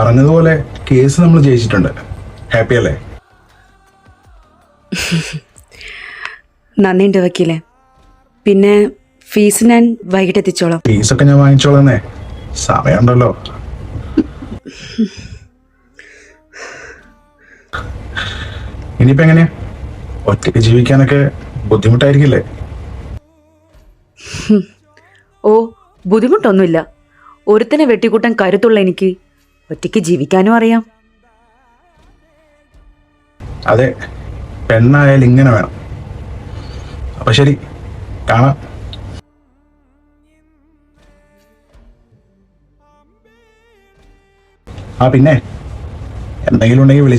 പറഞ്ഞതുപോലെ കേസ് നമ്മൾ ജയിച്ചിട്ടുണ്ട്. ഹാപ്പി അല്ലേ? നന്ദിയുണ്ട് വക്കീലെ. പിന്നെ ഫീസ് ഞാൻ വൈകിട്ട് എത്തിച്ചോളാം. ഫീസൊക്കെ ഞാൻ വാങ്ങിച്ചോളന്നേ, സമയമുണ്ടല്ലോ. ഇനിയിപ്പോ എങ്ങനെയാ? ഒറ്റയ്ക്ക് ജീവിക്കാനൊക്കെ ബുദ്ധിമുട്ടായിരിക്കില്ലേ? ഓ, ബുദ്ധിമുട്ടൊന്നുമില്ല. ഒരുത്തനെ വെട്ടിക്കൂട്ടാൻ കരുത്തുള്ള എനിക്ക് ഒറ്റയ്ക്ക് ജീവിക്കാനും അറിയാം. അതെ, പെണ്ണായാലും ഇങ്ങനെ വേണം. അപ്പൊ ശരി, കാണാം. ആ പിന്നെ എന്തെങ്കിലും ഉണ്ടെങ്കിൽ